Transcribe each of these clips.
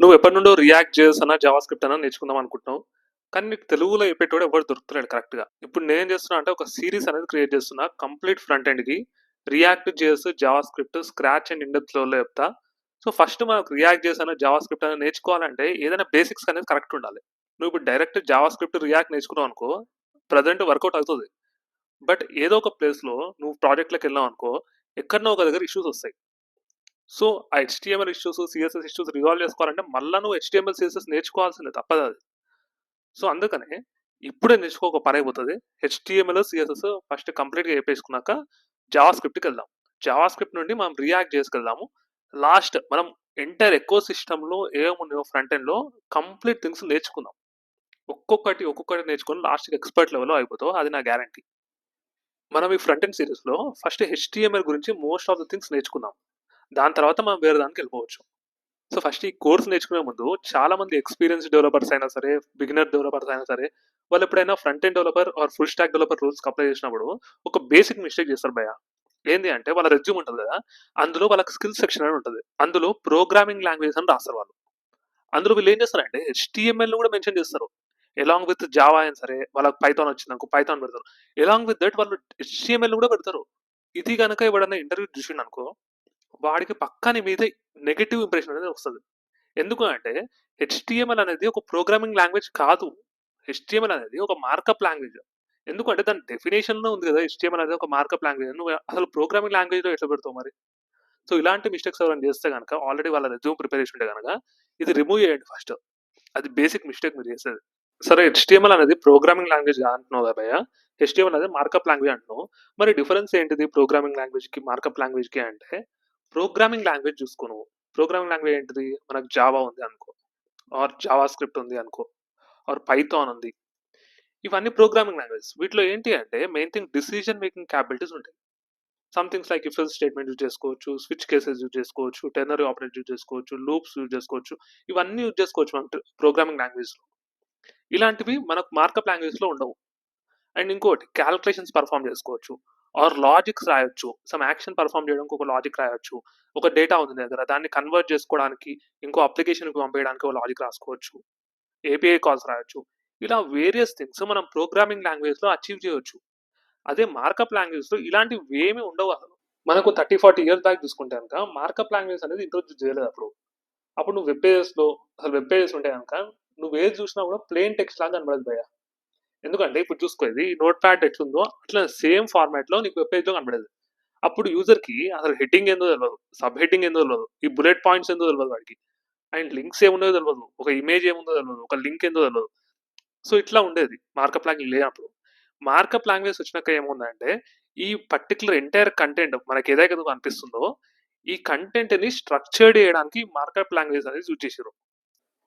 నువ్వు ఎప్పటి నుండో రియాక్ట్ జేఎస్ అన్న, జావాస్క్రిప్ట్ అన్నా నేర్చుకుందాం అనుకుంటున్నావు. కానీ నీకు తెలుగులో చెప్పేటోడు ఎవడు దొరుకుతలేడు కరెక్ట్‌గా. ఇప్పుడు నేనేం చేస్తున్నా అంటే ఒక సీరీస్ అనేది క్రియేట్ చేస్తున్నా. కంప్లీట్ ఫ్రంట్ ఎండ్‌కి react JS, JavaScript, scratch and in depth లెవెల్‌లో చెప్తా. సో, ఫస్ట్ మనకు రియాక్ట్ జేఎస్ అన్న, జావాస్క్రిప్ట్ అన్నా నేర్చుకోవాలంటే ఏదైనా బేసిక్స్ అనేది కరెక్ట్ ఉండాలి. నువ్వు ఇప్పుడు డైరెక్ట్ జావాస్క్రిప్ట్, రియాక్ట్ నేర్చుకున్నావనుకో ప్రెజెంట్ వర్కౌట్ అవుతది. బట్ ఏదో ఒక ప్లేస్‌లో నువ్వు ప్రాజెక్ట్‌లోకెళ్ళావనుకో ఎక్కడనో ఒక దగ్గర ఇష్యూస్ వస్తాయి. సో, ఆ HTML issues, CSS issues resolve చేసుకోవాలంటే మళ్ళా నువ్వు హెచ్‌టీఎంఎల్, సీఎస్ఎస్ నేర్చుకోవాల్సిందే తప్పదది. సో, అందుకనే ఇప్పుడే నేర్చుకో ఒక పనైపోతది. హెచ్‌టీఎంఎల్, సీఎస్ఎస్ ఫస్ట్ కంప్లీట్‌గా చెప్పేసుకున్నాక జావాస్క్రిప్ట్‌కెళ్దాం. జావాస్క్రిప్ట్ నుండి మనం రియాక్ట్ జేస్‌కెళ్దాము. లాస్ట్ మనం ఎంటైర్ ఎకో సిస్టమ్‌లో ఏమున్నాయో ఫ్రంట్ ఎండ్‌లో కంప్లీట్ థింగ్స్ నేర్చుకుందాం. ఒక్కొక్కటి నేర్చుకొని లాస్ట్‌కి ఎక్స్‌పర్ట్ లెవెల్‌లో అయిపోతావు. అది నా గ్యారంటీ. మనం ఈ ఫ్రంట్ ఎండ్ సీరీస్‌లో ఫస్ట్ హెచ్‌టీఎంఎల్ గురించి మోస్ట్ ఆఫ్ ద థింగ్స్ నేర్చుకుందాం. దాని తర్వాత మనం వేరే దానికెళ్ళిపోవచ్చు. సో, ఫస్ట్ ఈ కోర్స్ నేర్చుకునే ముందు చాలా మంది ఎక్స్‌పీరియన్స్ డెవలపర్స్ అయినా సరే, బిగినర్ డెవలపర్స్ అయినా సరే, వాళ్ళు ఎప్పుడైనా front end developer or full stack developer రూల్స్‌కి అప్లై చేసినప్పుడు ఒక బేసిక్ మిస్టేక్ చేస్తారు భయ్య. ఏంది అంటే వాళ్ళ రెజ్యూమ్ ఉంటది కదా! అందులో వాళ్ళకి స్కిల్స్ సెక్షన్ అని ఉంటది. అందులో ప్రోగ్రామింగ్ లాంగ్వేజెస్ అని రాస్తారు వాళ్ళు. అందులో వీళ్ళు ఏం చేస్తారంటే హెచ్‌టీఎంఎల్‌ని కూడా మెన్షన్ చేస్తారు. అలాంగ్ విత్ జావా అయినా సరే, వాళ్ళకి పైథాన్ వచ్చిందనుకో పైథాన్ పెడతారు. అలాంగ్ విత్ దట్ వాళ్ళు హెచ్‌టీఎంఎల్ కూడా పెడతారు. ఇది గనక ఎవడన్నా ఇంటర్వ్యూ చూసిండనుకో, వాడికి పక్కా నీ మీద నెగెటివ్ ఇంప్రెషన్ అనేది వస్తది. ఎందుకు అంటే హెచ్‌టీఎంఎల్ అనేది ఒక ప్రోగ్రామింగ్ లాంగ్వేజ్ కాదు. హెచ్‌టీఎంఎల్ అనేది ఒక మార్కప్ లాంగ్వేజ్. ఎందుకంటే దాని డెఫినిషన్‌లో ఉంది కదా! హెచ్‌టీఎంఎల్ అనేది ఒక మార్కప్ లాంగ్వేజ్. నువ్వు అసలు ప్రోగ్రామింగ్ లాంగ్వేజ్‌లో ఎట్లా పెడతావు మరి? సో, ఇలాంటి మిస్టేక్స్ ఎవరైనా చేస్తే గనక ఆల్రెడీ వాళ్ళ రెజ్యూమ్ ప్రిపేర్ చేసి ఉంటే గనక ఇది రిమూవ్ చేయండి ఫస్ట్. అది బేసిక్ మిస్టేక్ మీరు చేసేది. సరే హెచ్‌టీఎంఎల్ అనేది ప్రోగ్రామింగ్ లాంగ్వేజ్ అంటున్నావు కదా భయ్య! హెచ్‌టీఎంఎల్ అనేది మార్కప్ లాంగ్వేజ్ అంటున్నావు. మరి డిఫరెన్స్ ఏంటిది ప్రోగ్రామింగ్ లాంగ్వేజ్‌కి, మార్కప్ లాంగ్వేజ్‌కి అంటే ప్రోగ్రామింగ్ లాంగ్వేజ్ చూసుకో నువ్వు. ప్రోగ్రామింగ్ లాంగ్వేజ్ ఏంటిది? మనకు జావా ఉంది అనుకో. ఆర్ జావా స్క్రిప్ట్ ఉంది అనుకో, ఆర్ పైథాన్ ఉంది. ఇవన్నీ ప్రోగ్రామింగ్ లాంగ్వేజెస్. వీటిలో ఏంటి అంటే main thing decision making capabilities ఉంటాయి. Some things like if else statement use చేసుకోవచ్చు, స్విచ్ కేసెస్ యూజ్ చేసుకోవచ్చు, టెర్నరీ ఆపరేటర్ యూజ్ చేసుకోవచ్చు, లూప్స్ యూజ్ చేసుకోవచ్చు. ఇవన్నీ యూజ్ చేసుకోవచ్చు మనం ప్రోగ్రామింగ్ లాంగ్వేజ్‌లో. ఇలాంటివి మనకు మార్కప్ లాంగ్వేజ్‌లో ఉండవు. అండ్ ఇంకోటి కాలిక్యులేషన్స్ పెర్ఫార్మ్ చేసుకోవచ్చు. ఆర్ లాజిక్స్ రాయొచ్చు. సమ్ యాక్షన్ పెర్ఫార్మ్ చేయడానికి ఒక లాజిక్ రాయొచ్చు. ఒక డేటా ఉంది నీ దగ్గర. దాన్ని కన్వర్ట్ చేసుకోవడానికి ఇంకో అప్లికేషన్‌కి పంపేయడానికి ఒక లాజిక్ రాసుకోవచ్చు. ఏపీఐ కాల్స్ రాయొచ్చు. ఇలా వేరియస్ థింగ్స్ మనం ప్రోగ్రామింగ్ లాంగ్వేజ్‌లో అచీవ్ చేయొచ్చు. అదే మార్కప్ లాంగ్వేజ్‌లో ఇలాంటివేమీ ఉండవు అసలు. మనకు 30, 40 ఇయర్స్ బ్యాక్ చూసుకుంటే గనక మార్కప్ లాంగ్వేజ్ అనేది ఇంట్రొడ్యూస్ చేయలేదు అప్పుడు. అప్పుడు నువ్వు వెబ్ పేజెస్‌లో అసలు వెబ్ పేజెస్ ఉంటే గనక నువ్వేది చూసినా కూడా ప్లెయిన్ టెక్స్ట్ లాగా కనపడదు భయ్యా. ఎందుకంటే ఇప్పుడు చూసుకో ఇది నోట్‌ప్యాడ్ ఎట్లుందో అట్లా సేమ్ ఫార్మాట్‌లో నీకు వెబ్ పేజ్‌లో కనపడేది. అప్పుడు యూజర్‌కి అసలు హెడ్డింగ్ ఏందో తెలవదు. సబ్ హెడ్డింగ్ ఏందో తెలవదు. ఈ బుల్లెట్ పాయింట్స్ ఏందో తెలవదు వాడికి. అండ్ లింక్స్ ఏమున్నాయో తెలవదు. ఒక ఇమేజ్ ఏముందో తెలవదు. ఒక లింక్ ఏందో తెలవదు. సో, ఇట్లా ఉండేది మార్కప్ లాంగ్వేజ్ లేనప్పుడు. మార్కప్ లాంగ్వేజ్ వచ్చినాక ఏముందంటే, ఈ పర్టిక్యులర్ ఎంటైర్ కంటెంట్ మనకేదైతే కనిపిస్తుందో, ఈ కంటెంట్‌ని స్ట్రక్చర్డ్ చేయడానికి మార్కప్ లాంగ్వేజ్ అనేది యూజ్ చేసిర్రు.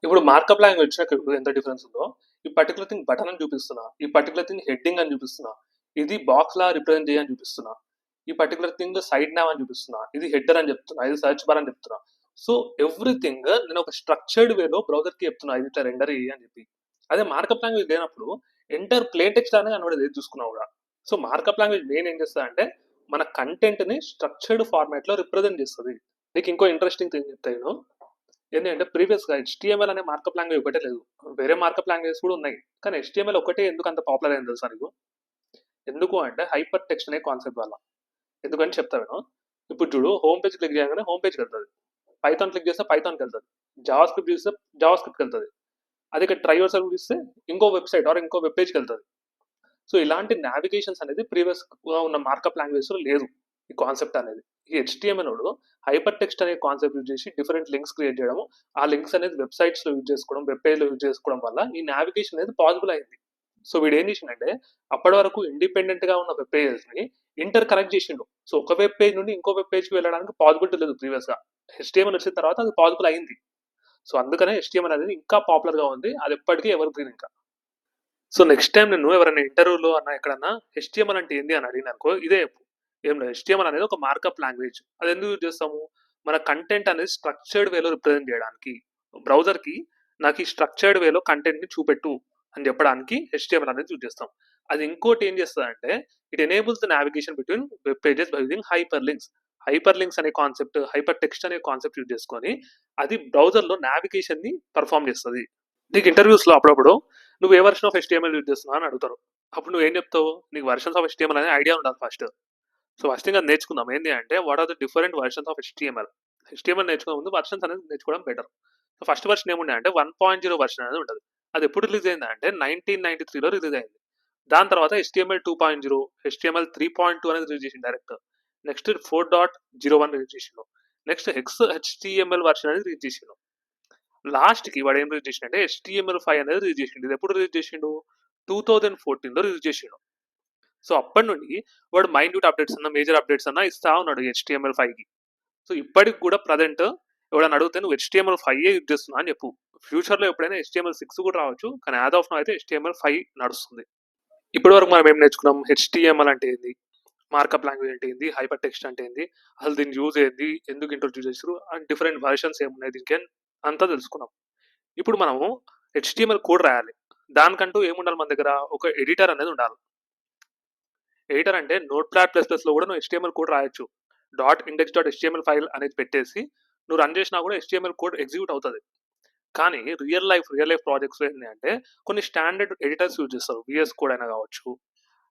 ఇప్పుడు మార్కప్ లాంగ్వేజ్ వచ్చినాక ఇప్పుడు ఎంత డిఫరెన్స్ ఉందో, ఈ పర్టిక్యులర్ థింగ్ బటన్ అని చూపిస్తున్నా. ఈ పర్టిక్యులర్ థింగ్ హెడ్డింగ్ అని చూపిస్తున్నా. ఇది బాక్స్‌లా రిప్రజెంట్ చేయని చూపిస్తున్నా. ఈ పర్టిక్యులర్ థింగ్ సైడ్ నావ్ అని చూపిస్తున్నా. ఇది హెడర్ అని చెప్తున్నా. ఇది సెర్చ్ బార్ అని చెప్తున్నా. సో, ఎవ్రీథింగ్ నేను ఒక స్ట్రక్చర్డ్ వేలో బ్రౌజర్‌కి చెప్తున్నా. ఇది ఇట్లా రెండర్ చెయ్యి అని చెప్పి. అదే మార్కప్ లాంగ్వేజ్ లేనప్పుడు ఎంటైర్ ప్లేన్ టెక్స్ట్ లానే కనబడేది ఏది చూసుకున్నా కూడా. సో, మార్కప్ లాంగ్వేజ్ మెయిన్ ఏం చేస్తదంటే, మన కంటెంట్‌ని స్ట్రక్చర్డ్ ఫార్మాట్‌లో రిప్రజెంట్ చేస్తది. నీకు ఇంకో ఇంట్రెస్టింగ్ థింగ్ చెప్తా నేను. ఏంటంటే ప్రీవియస్‌గా హెచ్‌టీఎంఎల్ అనే మార్కప్ లాంగ్వేజ్ ఒకటే లేదు. వేరే మార్కప్ లాంగ్వేజెస్ కూడా ఉన్నాయి. కానీ హెచ్‌టీఎంఎల్ ఒకటే ఎందుకు అంత పాపులర్ అయింది తెలుసా నీకు? ఎందుకు అంటే హైపర్ టెక్స్ట్ అనే కాన్సెప్ట్ వల్ల. ఎందుకని చెప్తా విను. ఇప్పుడు చూడు హోమ్ పేజ్ క్లిక్ చేయగానే హోమ్ పేజ్‌కెళ్తది. పైథాన్ క్లిక్ చేస్తే పైథాన్‌కెళ్తది. జావా స్క్రిప్ట్ చూస్తే జావా స్క్రిప్ట్‌కెళ్తది. అదే ఇక్కడ ట్రై యువర్ సెల్ఫ్ ఇస్తే ఇంకో వెబ్‌సైట్ ఆర్ ఇంకో వెబ్ పేజ్‌కెళ్తది. సో, ఇలాంటి నావిగేషన్స్ అనేది ప్రీవియస్‌గా ఉన్న మార్కప్ లాంగ్వేజ్‌లో లేదు. ఈ కాన్సెప్ట్ అనేది. ఈ హెచ్‌టీఎంఎల్ నోడు హైపర్ టెక్స్ట్ అనే కాన్సెప్ట్ యూజ్ చేసి డిఫరెంట్ లింక్స్ క్రియేట్ చేయడము, ఆ లింక్స్ అనేది వెబ్‌సైట్స్‌లో యూజ్ చేసుకోవడం, వెబ్ పేజ్‌లో యూజ్ చేసుకోవడం వల్ల ఈ నావిగేషన్ అనేది పాసిబుల్ అయింది. సో, వీడేం చేసిండంటే అప్పటి వరకు ఇండిపెండెంట్‌గా ఉన్న వెబ్ పేజెస్‌ని ఇంటర్ కనెక్ట్ చేసిండు. సో, ఒక వెబ్ పేజ్ నుండి ఇంకో వెబ్ పేజ్‌కి వెళ్ళడానికి పాసిబిలిటీ లేదు ప్రీవియస్‌గా. హెచ్‌టీఎంఎల్ వచ్చిన తర్వాత అది పాసిబుల్ అయింది. సో, అందుకనే హెచ్‌టీఎంఎల్ అనేది ఇంకా పాపులర్‌గా ఉంది. అది ఎప్పటికీ ఎవర్ గ్రీన్ ఇంకా. సో, నెక్స్ట్ టైమ్ నిన్ను ఎవరైనా ఇంటర్వ్యూలో అన్నా ఎక్కడన్నా హెచ్‌టీఎంఎల్ అంటే ఏంది అని అడిగినారనుకో ఇదే చెప్పు. ఏం లేదు హెచ్‌టీఎంఎల్ అనేది ఒక మార్కప్ లాంగ్వేజ్. అదెందుకు యూజ్ చేస్తాము? మన కంటెంట్ అనేది స్ట్రక్చర్డ్ వేలో రిప్రజెంట్ చేయడానికి. బ్రౌజర్‌కి నాకు ఈ స్ట్రక్చర్డ్ వేలో కంటెంట్‌ని చూపెట్టు అని చెప్పడానికి హెచ్‌టీఎంఎల్ అనేది యూజ్ చేస్తాం. అది ఇంకోటి ఏం చేస్తదంటే it enables the navigation between web pages by using hyper links. Hyper links అనే కాన్సెప్ట్, హైపర్ టెక్స్ట్ అనే కాన్సెప్ట్ యూజ్ చేసుకొని అది బ్రౌజర్‌లో నావిగేషన్‌ని పెర్ఫార్మ్ చేస్తది. నీకు ఇంటర్వ్యూస్‌లో అప్పుడప్పుడు నువ్వు ఏ వెర్షన్ ఆఫ్ హెచ్‌టీఎంఎల్ యూజ్ చేస్తున్నావు అని అడుగుతారు. అప్పుడు నువ్వేం చెప్తావు? నీకు వెర్షన్స్ ఆఫ్ హెచ్‌టీఎంఎల్ అనే ఐడియా ఉండాలి ఫస్ట్. సో ఫస్ట్ థింగ్ అది నేర్చుకుందాం. ఏంది అంటే what are the different versions of HTML. HTML నేర్చుకునే ముందు వెర్షన్స్ అనేది నేర్చుకోవడం బెటర్. సో ఫస్ట్ వెర్షన్ ఏముండే అంటే 1.0 వెర్షన్ అనేది ఉంటది. అది ఎప్పుడు రిలీజ్ అయిందంటే 1993లో రిలీజ్ అయింది. దాని తర్వాత హెచ్‌టీఎంఎల్ 2.0, హెచ్‌టీఎంఎల్ 3.2 అనేది రిలీజ్ చేసిండు డైరెక్ట్. నెక్స్ట్ 4.01 రిలీజ్ చేసిండు. నెక్స్ట్ హెచ్‌టీఎంఎల్ వెర్షన్ అనేది రిలీజ్ చేసిండు. లాస్ట్‌కి వాడు ఏం రిలీజ్ చేసిండంటే హెచ్‌టీఎంఎల్ 5 అనేది రిలీజ్ చేసిండు. ఇది ఎప్పుడు రిలీజ్ చేసిండు? 2014లో రిలీజ్ చేసిండు. సో అప్పటి నుండి వాడు మైన్యూట్ అప్డేట్స్ అన్నా, మేజర్ అప్డేట్స్ అన్నా ఇస్తా ఉన్నాడు హెచ్‌టీఎంఎల్ 5కి. సో ఇప్పటికి కూడా ప్రజెంట్ ఎవడన్నా అడిగితే నువ్వు హెచ్‌టీఎంఎల్ 5 యూజ్ చేస్తున్నా అని చెప్పు. ఫ్యూచర్‌లో ఎప్పుడైనా హెచ్‌టీఎంఎల్ 6 కూడా రావచ్చు. కానీ యాజ్ ఆఫ్ నౌ అయితే హెచ్‌టీఎంఎల్ 5 నడుస్తుంది. ఇప్పటి వరకు మనం ఏం నేర్చుకున్నాం? హెచ్‌టీఎంఎల్ అంటే ఏంది? మార్కప్ లాంగ్వేజ్ అంటే ఏంది? హైపర్ టెక్స్ట్ అంటే ఏంది? అసలు దీని యూజ్ ఏంది? ఎందుకు ఇంట్రొడ్యూస్ చేసారు? అండ్ డిఫరెంట్ వెర్షన్స్ ఏమున్నాయి దీనికి అంతా తెలుసుకున్నాం. ఇప్పుడు మనము హెచ్‌టీఎంఎల్ కోడ్ రాయాలి. దానికంటూ ఏముండాలి మన దగ్గర? ఒక ఎడిటర్ అనేది ఉండాలి. ఎడిటర్ అంటే నోట్ ప్లాట్ ప్లస్ ప్లస్లో కూడా నువ్వు హెచ్‌టీఎంఎల్ కోడ్ రాయొచ్చు. .index.html ఫైల్ అనేది పెట్టేసి నువ్వు రన్ చేసినా కూడా హెచ్‌టీఎంఎల్ కోడ్ ఎగ్జిక్యూట్ అవుతుంది. కానీ రియల్ లైఫ్ ప్రాజెక్ట్స్లో ఏంటి అంటే కొన్ని స్టాండర్డ్ ఎడిటర్స్ యూజ్ చేస్తారు. విఎస్ కోడ్ అయినా కావచ్చు,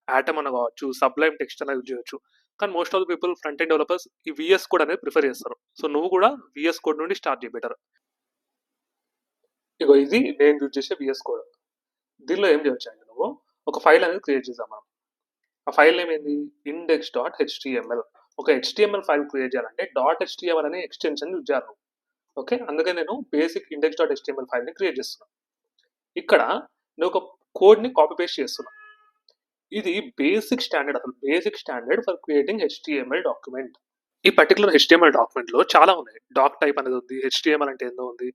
ఆటమ్ అన్న కావచ్చు, సబ్లైమ్ టెక్స్ట్ అయినా యూజ్ చేయొచ్చు. కానీ most of the people front end developers ఈ విఎస్ కోడ్ అనేది ప్రిఫర్ చేస్తారు. సో నువ్వు కూడా విఎస్ కోడ్ నుండి స్టార్ట్ చేయ బెటర్. ఇగో ఇది నేను యూజ్ చేసే విఎస్ కోడ్. దీనిలో ఏం చేయొచ్చు అంటే నువ్వు ఒక ఫైల్ అనేది క్రియేట్ చేద్దాం మనం. ఆ ఫైల్ నేమ్ ఏంది? index.html. ఒక హెచ్‌టీఎంఎల్ ఫైల్ క్రియేట్ చేయాలంటే .html అనే ఎక్స్టెన్షన్ యూజ్ చేయాలి. ఓకే, అందుకే నేను బేసిక్ index.html ఫైల్ని క్రియేట్ చేస్తున్నాను. ఇక్కడ నేను ఒక కోడ్ని కాపీ పేస్ట్ చేస్తున్నాను. ఇది బేసిక్ స్టాండర్డ్, అసలు basic standard for creating HTML document. ఈ పర్టికులర్ హెచ్‌టీఎంఎల్ డాక్యుమెంట్లో చాలా ఉన్నాయి. డాక్ టైప్ అనేది ఉంది, హెచ్‌టీఎంఎల్ అంటే ఏందో ఉంది,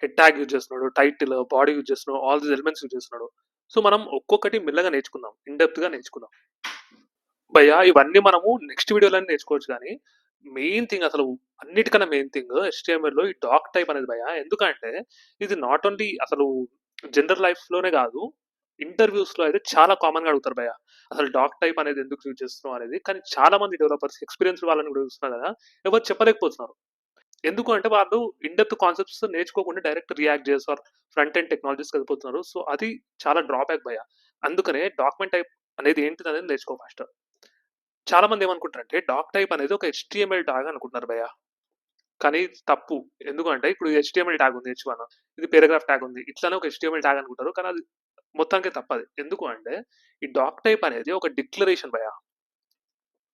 హెడ్ ట్యాగ్ యూజ్ చేస్తున్నాడు, టైటిల్, బాడీ యూజ్ చేస్తున్నాడు, ఆల్ దీస్ ఎలిమెంట్స్ యూజ్ చేస్తున్నాడు. సో మనం ఒక్కొక్కటి మెల్లగా నేర్చుకుందాం, ఇన్ డెప్త్గా నేర్చుకుందాం. భయ్యా ఇవన్నీ మనము నెక్స్ట్ వీడియోలోనే నేర్చుకోవచ్చు. కానీ మెయిన్ థింగ్ అసలు అన్నిటికన్నా మెయిన్ థింగ్ హెచ్‌టీఎంఎల్‌లో ఈ డాక్ టైప్ అనేది భయ్యా. ఎందుకంటే ఇది నాట్ ఓన్లీ అసలు జనరల్ లైఫ్‌లోనే కాదు, ఇంటర్వ్యూస్‌లో అయితే చాలా కామన్‌గా అడుగుతారు భయ్యా. అసలు డాక్ టైప్ అనేది ఎందుకు యూజ్ చేస్తున్నావు అనేది. కానీ చాలా మంది డెవలపర్స్ ఎక్స్‌పీరియన్స్ వాళ్ళని కూడా చూస్తున్నారు కదా, ఎవరు చెప్పలేకపోతున్నారు. ఎందుకు అంటే వాళ్ళు ఇన్ డెప్త్ కాన్సెప్ట్స్ నేర్చుకోకుండా డైరెక్ట్ రియాక్ట్ చేస్తారు, ఫ్రంట్ ఎండ్ టెక్నాలజీస్‌కి వెళ్ళిపోతున్నారు. సో అది చాలా డ్రాబ్యాక్ భయ్యా. అందుకనే డాక్యుమెంట్ టైప్ అనేది ఏంటిది అనేది నేర్చుకో ఫస్ట్. చాలా మంది ఏమనుకుంటారంటే డాక్ టైప్ అనేది ఒక హెచ్‌టీఎంఎల్ ట్యాగ్ అనుకుంటున్నారు భయ్యా. కానీ తప్పు. ఎందుకంటే ఇప్పుడు హెచ్‌టీఎంఎల్ ట్యాగ్ ఉంది H1, ఇది పారాగ్రాఫ్ ట్యాగ్ ఉంది. ఇట్లనే ఒక హెచ్‌టీఎంఎల్ ట్యాగ్ అనుకుంటారు. కానీ అది మొత్తానికి తప్పది. ఎందుకు అంటే ఈ డాక్ టైప్ అనేది ఒక డిక్లరేషన్ భయ్యా.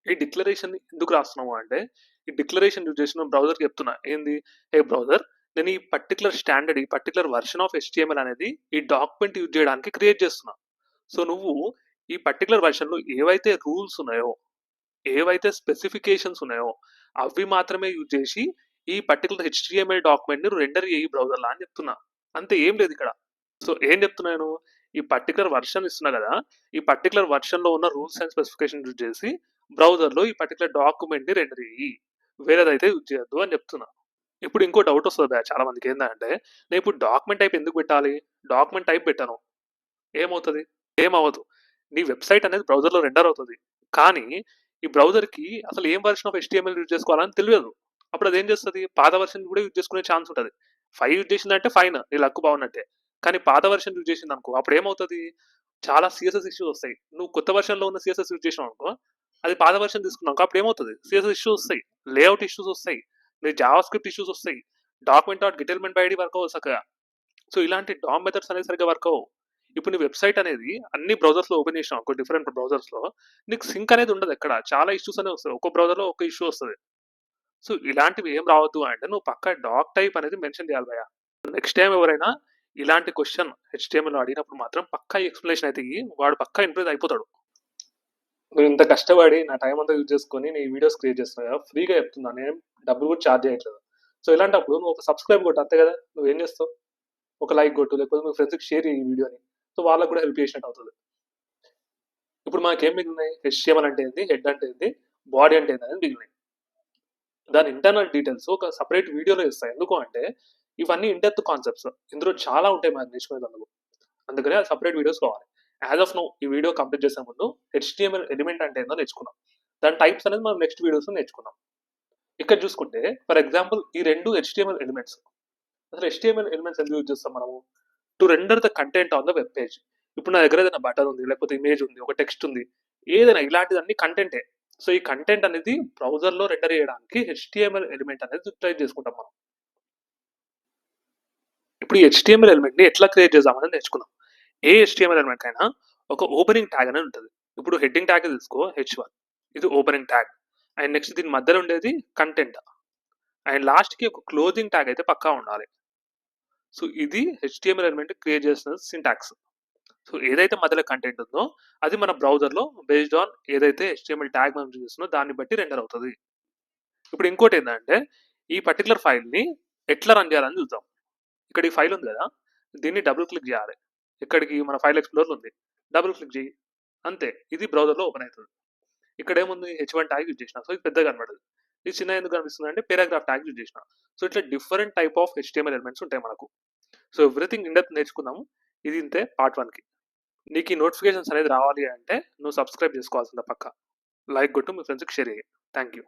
ఈ డిక్లరేషన్ ఎందుకు రాస్తున్నాము అంటే ఈ డిక్లరేషన్ యూజ్ చేసి నేను బ్రౌజర్‌కి చెప్తున్నా. ఏంది? "హే బ్రౌజర్, నేను ఈ పర్టిక్యులర్ స్టాండర్డ్, ఈ పర్టిక్యులర్ వెర్షన్ ఆఫ్ హెచ్‌టీఎంఎల్ అనేది ఈ డాక్యుమెంట్ యూజ్ చేయడానికి క్రియేట్ చేస్తున్నా. సో నువ్వు ఈ పర్టిక్యులర్ వెర్షన్‌లో ఏవైతే రూల్స్ ఉన్నాయో, ఏవైతే స్పెసిఫికేషన్స్ ఉన్నాయో అవి మాత్రమే యూజ్ చేసి ఈ పర్టికులర్ హెచ్‌టీఎంఎల్ డాక్యుమెంట్‌ని రెండర్ చేయి బ్రౌజర్‌లో అని చెప్తున్నా. అంతే, ఏం లేదు ఇక్కడ. సో ఏం చెప్తున్నాను? ఈ పర్టిక్యులర్ వెర్షన్ ఇస్తున్నా కదా, ఈ పర్టిక్యులర్ వెర్షన్‌లో ఉన్న రూల్స్ అండ్ స్పెసిఫికేషన్ యూజ్ చేసి బ్రౌజర్‌లో ఈ పర్టిక్యులర్ డాక్యుమెంట్‌ని రెండర్ చెయ్యి. వేరేదైతే యూజ్ చేయొద్దు అని చెప్తున్నా. ఇప్పుడు ఇంకో డౌట్ వస్తది చాలా మందికి. ఏందంటే నేను ఇప్పుడు డాక్యుమెంట్ టైప్ ఎందుకు పెట్టాలి? డాక్యుమెంట్ టైప్ పెట్టాను. ఏమవుతది? ఏమవ్వదు. నీ వెబ్‌సైట్ అనేది బ్రౌజర్‌లో రెండర్ అవుతది. కానీ ఈ బ్రౌజర్‌కి అసలు ఏం వెర్షన్ ఆఫ్ హెచ్‌టీఎంఎల్ యూజ్ చేసుకోవాలని తెలియదు. అప్పుడు అదేం చేస్తది? పాత వెర్షన్ కూడా యూజ్ చేసుకునే ఛాన్స్ ఉంటది. 5 యూజ్ చేసిందంటే ఫైన్, నీ లక్ బాగున్నట్టే. కానీ పాత వెర్షన్ యూజ్ చేసిందనుకో అప్పుడు ఏమవుతది? చాలా సీఎస్ఎస్ ఇష్యూస్ వస్తాయి. నువ్వు కొత్త వెర్షన్‌లో ఉన్న సీఎస్ఎస్ యూజ్ చేసినావనుకో, అది పాత వెర్షన్ తీసుకున్నావనుకో అప్పుడు ఏమవుతది? సీఎస్ఎస్ ఇష్యూస్ వస్తాయి. లేఅవుట్ ఇష్యూస్ వస్తాయి. నీ జావాస్క్రిప్ట్ ఇష్యూస్ వస్తాయి. Document dot get element by ID work అవ్వదు చక్కగా. సో ఇలాంటి డామ్ మెథడ్స్ అనేవి సరిగ్గా వర్క్ అవ్వవు. ఇప్పుడు నీ వెబ్‌సైట్ అనేది అన్ని బ్రౌజర్స్‌లో ఓపెన్ చేసినావనుకో, డిఫరెంట్ బ్రౌజర్స్‌లో నీకు సింక్ అనేది ఉండదు ఎక్కడ. చాలా ఇష్యూస్ అనేవి వస్తాయి. ఒక్కో బ్రౌజర్‌లో ఒక్క ఇష్యూ వస్తది. సో ఇలాంటివి ఏం రావద్దు అంటే నువ్వు పక్కా డాక్ టైప్ అనేది మెన్షన్ చేయాలి భయ్యా. నెక్స్ట్ టైమ్ ఎవరైనా ఇలాంటి క్వెషన్ హెచ్‌టీఎంఎల్‌లో అడిగినప్పుడు మాత్రం పక్కా ఎక్స్‌ప్లనేషన్ అయితే ఇయ్యి. వాడు పక్కా ఇంప్రెస్ అయిపోతాడు. నువ్వు ఇంత కష్టపడి నా టైం అంతా యూజ్ చేసుకొని నీ వీడియోస్ క్రియేట్ చేస్తున్నావు కదా, ఫ్రీగా చెప్తున్నా. నేను డబ్బులు కూడా చార్జ్ చేయట్లేదు. సో ఇలాంటప్పుడు నువ్వు ఒక సబ్స్క్రైబ్ కొట్టు అంతే కదా. నువ్వేం చేస్తావు? ఒక లైక్ కొట్టు, లేకపోతే మీ ఫ్రెండ్స్‌కి షేర్ చేయి ఈ వీడియోని. సో వాళ్ళకి కూడా హెల్ప్ చేసినట్టు అవుతది. ఇప్పుడు మనకేం మిగిలినాయి? హెచ్‌టీఎంఎల్ అంటే ఏంది? హెడ్ అంటే ఏంది? బాడీ అంటే ఏంది అనేది మిగిలినాయి. దాని ఇంటర్నల్ డీటెయిల్స్ ఒక సెపరేట్ వీడియోలో ఇస్తా. ఎందుకు అంటే ఇవన్నీ ఇన్ డెప్త్ కాన్సెప్ట్స్. ఇందులో చాలా ఉంటాయి మనకు నేర్చుకునేందుకు. అందుకనే సెపరేట్ వీడియోస్ కావాలి. యాజ్ ఆఫ్ నౌ ఈ వీడియో కంప్లీట్ చేసే ముందు హెచ్‌టీఎంఎల్ ఎలిమెంట్ అంటే ఏందో నేర్చుకుందాం. దాని టైప్స్ అనేది మనం నెక్స్ట్ వీడియోస్‌లో నేర్చుకుందాం. ఇక్కడ చూసుకుంటే ఫర్ ఎగ్జాంపుల్ ఈ 2 హెచ్టీఎంఎల్ ఎలిమెంట్స్. అసలు హెచ్టీఎంఎల్ ఎలిమెంట్స్ ఎందుకు యూజ్ చేస్తాం మనము? To render the content on the web page. ఇప్పుడు నా దగ్గర ఏదైనా బటన్ ఉంది, లేకపోతే ఇమేజ్ ఉంది, ఒక టెక్స్ట్ ఉంది. ఏదైనా ఇలాంటిదన్నీ కంటెంటే. సో, ఈ కంటెంట్ అనేది బ్రౌజర్‌లో రెండర్ చేయడానికి హెచ్టీఎంఎల్ ఎలిమెంట్ అనేది యూటిలైజ్ చేసుకుంటాం మనం. ఇప్పుడు ఈ హెచ్టీఎంఎల్ ఎలిమెంట్‌ని ఎట్లా క్రియేట్ చేద్దామనేది నేర్చుకుందాం. ఏ హెచ్టీఎంఎల్ ఎలిమెంట్‌కైనా ఒక ఓపెనింగ్ ట్యాగ్ అనేది ఉంటది. ఇప్పుడు హెడ్డింగ్ ట్యాగ్ తీసుకో హెచ్1. ఇది ఓపెనింగ్ ట్యాగ్. అండ్ నెక్స్ట్ దీని మధ్యలో ఉండేది కంటెంట్. అండ్ లాస్ట్‌కి ఒక క్లోజింగ్ ట్యాగ్ అయితే పక్కా ఉండాలి. సో, ఇది హెచ్టీఎంఎల్ ఎలిమెంట్ క్రియేట్ చేసిన సింటాక్స్. సో, ఏదైతే మధ్యలో కంటెంట్ ఉందో అది మన బ్రౌజర్‌లో బేస్డ్ ఆన్ ఏదైతే హెచ్టీఎంఎల్ ట్యాగ్ మనం చూస్తున్నామో దాన్ని బట్టి రెండర్ అవుతది. ఇప్పుడు ఇంకోటేందంటే ఈ పర్టిక్యులర్ ఫైల్‌ని ఎట్లా రన్ చేయాలని చూద్దాం. ఇక్కడ ఈ ఫైల్ ఉంది కదా! దీన్ని డబుల్ క్లిక్ చేయాలి. ఎక్కడికి? మన ఫైల్ ఎక్స్‌ప్లోరర్ ఉంది. డబుల్ క్లిక్ చెయ్యి. అంతే. ఇది బ్రౌజర్‌లో ఓపెన్ అయితది. ఇక్కడేముంది హెచ్1 ట్యాగ్ యూజ్ చేసిన. సో, ఇది పెద్దగా కనపడదు. ఇది చిన్నగా ఎందుకు కనిపిస్తుందంటే పారాగ్రాఫ్ ట్యాగ్ యూజ్ చేసిన. సో, ఇట్లా different type of HTML elements ఉంటాయి మనకు. సో, ఎవ్రీథింగ్ ఇన్ డెప్త్ నేర్చుకుందాము. ఇది ఇంతే పార్ట్ 1కి. నీకు ఈ నోటిఫికేషన్స్ అనేది రావాలి అంటే నువ్వు సబ్స్క్రైబ్ చేసుకోవాల్సిందే పక్కా. లైక్ కొట్టు మీ ఫ్రెండ్స్‌కి షేర్ చెయ్యి. Thank you.